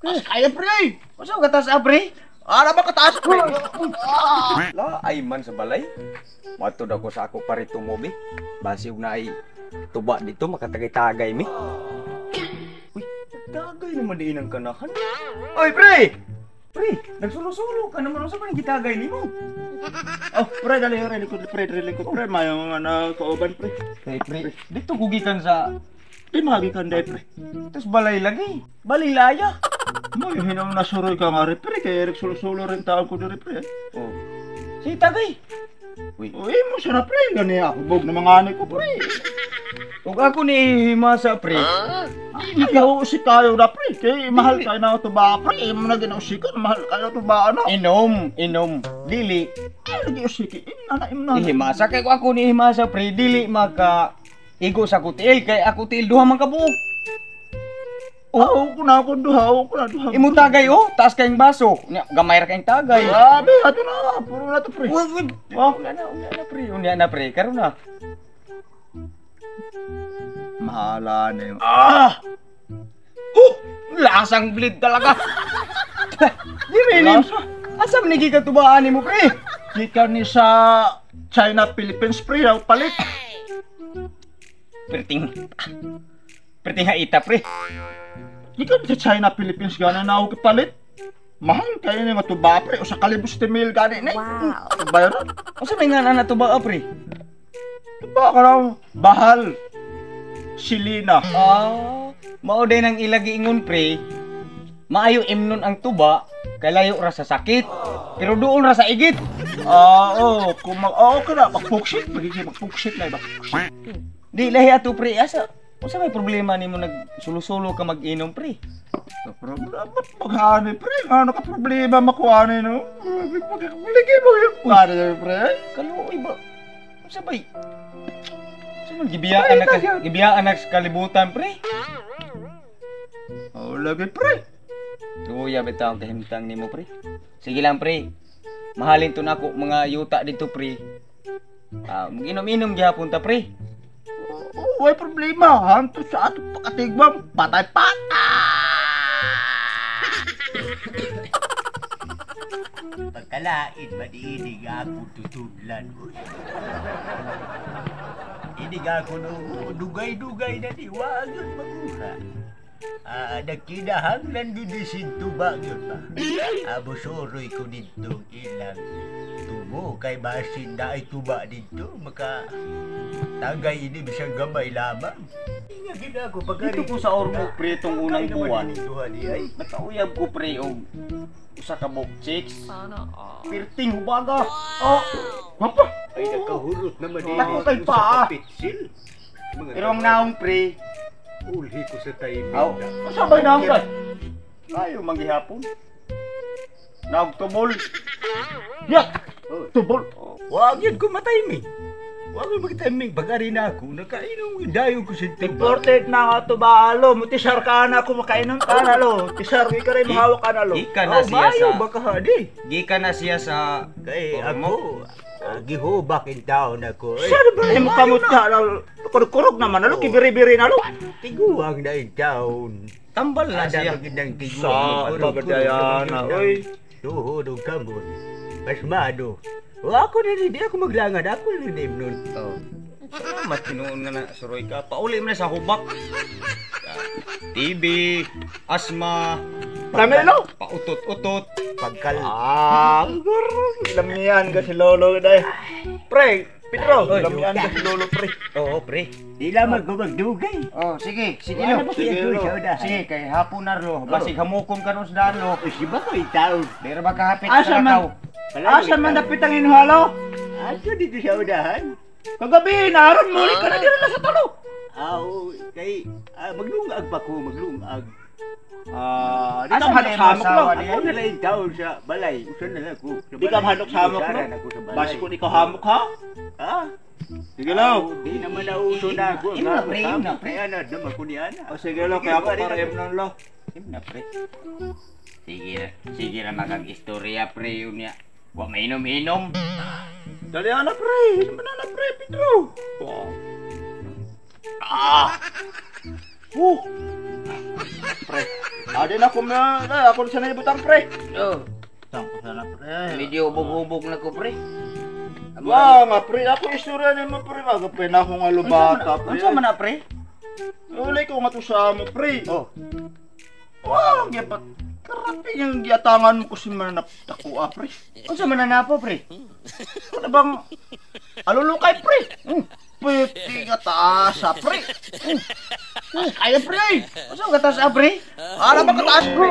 Kas kaya pre. Masa ka taas pre? Ara ba kataas pre? La ay man sa balay. Matod ako sa ako parito mo bi. Basi ug naay tuba dito makatagay-tagay mi. Uy, tagay naman diin ang kanahan. Oy pre! Pre, nagsulo-sulo ka naman sa man gitagay nimo. Oh, pre dali likod pre mayong ano kauban pre. Pre, dito gugikan sa Di magikan day pre. tos balay lagi. Balilaya. Mo yung hinang nasuroy ka nga pre kay Eric sulo-sulo rin taon ko diri pre. Oh. Si tagay. Uy, Uy mo sana pre gani ako bog na mga ani ko pre. ug ako ni himasa pre. Ikaw si kayo na pre kay mahal kayo na to ba pre mo na ginausikan mahal kayo to ba ano? Inom, dili. Ay lagi usiki inana imna. Ihimasa kay ko ako ni himasa pre dili maka igo sa kutil kay ako til duha man ka buok. Oo ko na duha. Imo tagay oh, taas kayong baso. Nya gamay ra kayong tagay. Grabe ato na puro na to pre. Oh, unya na pre, karon na. Mahala na yung Lasang bleed talaga. Di rin. Asa man nigi katubaan nimo pre? Gikan ni sa China Philippines pre daw palit. Perting haita pre. Gikan sa China Philippines gana na ako palit. Mahal kayo ni matuba pre o sa kalibus mil gani ni. Wow. Bayaran. Asa may nga na tuba pre? Diba ka raw bahal. Silina. Mao day nang ilagi ingon pre. Maayo imnon ang tuba kay layo ra sa sakit. Pero doon ra sa igit. Oo, ka na magpuksit, magpuksit na ba? Di lahi ato pre asa. Unsa may problema nimo nagsulo-sulo ka mag-inom pre? Problema maghani pre, ano ka problema makuha no? Lagi mo yung kuha pre. Kaluoy ba? Unsa bay? Unsa man gibiyaan na sa kalibutan pre? Oh, lagi pre. Tuya bitaw ang kahimtang nimo pre. Sige lang pre. Mahalin to nako mga yuta dito pre. Mag-inom-inom gihapon ta pre. May problema, hanto sa ato pakatigmam, patay-patay! Pagkalain, madiinig ako tutudlan. Inig ako no, dugay-dugay na diwag yun magura. Nagkinahanglan din sinto ba yun ba? Abusoroy ko dito ilang tubo kay basin na ay tuba dito maka tagay ini bisang gamay lamang. Nga gina ko pagari. Dito po sa Ormo pre itong unang buwan. Ay. Nakauyab ko pre og usa ka book chicks. Pirting hubaga. Oh, Papa! Ay nakahurot naman din. Ako kay paa. Pitsil. pero ang naong pre. Ulhi ko sa timing. Aw, Kasabay na ako ayo manggihapon. Naog tubol. Yak! Tubol! Wag yun ko matiming. Wag yun mag-timing. Pag-ari na ako, nakainom dayo ko sa timing. Important na nga ito ba, alo? Mutisar ka na ako makainom ka na, alo. Tisar, ka rin mahawak ka na, alo. Ika na siya Bayo, sa baka hadi. Gika na siya sa Kay Ormo. ako, gihubak in town ako. Saan ba? Ay, mukamot ka, alo. Kurog naman, alo. Kibiri-biri na, alo. Tiguang na in town. tambal na siya. magandang Sa Bagdayana, oy. Tuhod o kamot. Pasmado. O ako na rin, di ako maglangad. Ako na rin nun. Oh. Salamat tinuon nga na suroy ka. Pauli mo na sa hubak. TB, asma, Dami, alo. pautot-utot. Pagkal. Lamian ka si Lolo, day. Pre, Pedro, Oy, lamian ka si Lolo, pre. Oo, pre. Di lamang ko magdugay. Oh, sige, sige Wala lo. ba siya doon sa unahan? Sige, kay hapon na lo. Basig hamukon ka nun sa daan lo. Si ba ko itaw? Pero ba kahapit Asa sa man? lakaw? Asa man dapit ang inuhalo? Aso dito sa unahan? Kagabi, naroon muli ka na dito na sa talo. Aw, kay maglungag pa ko, maglungag. Di Asa ka man hanok yung sa hamok asawa lo. niya? Ako na lang itaw sa balay. Usan na lang ko. Sa Di ka balay. hanok sa hamok lo. Usaran ako sa balay. Basi ko ni ko hamok ha. Ha? Sige lo. Di naman na uso na ako. Imo na, pre, imo na, pre. Kaya na, naman ko niya na. O sige lo, kaya ako parehim nun lo. Na, pre. Sige na makag-istorya, pre, yun niya. Huwag mainom-inom. Dali na pre, naman na pre, Pedro. Pre, Adin ako na, ako na sanay butang pre. Oh, Tang ko sana pre. medyo hubog-hubog na ko pre. Wah, nga pre, ako istorya ni mo pre, magapay na ako nga lubata pre. Unsa man na pre? Ulay ko nga to sa mo pre. Oh, Wah, gipat. Karating yung giatangan mo ko si mananaptakuha pre. unsa man na po pre? Ano bang alulukay pre? Pwede nga taasa pre. Kaya pre. Unsa ka tas pre? Ano ba kataas pre?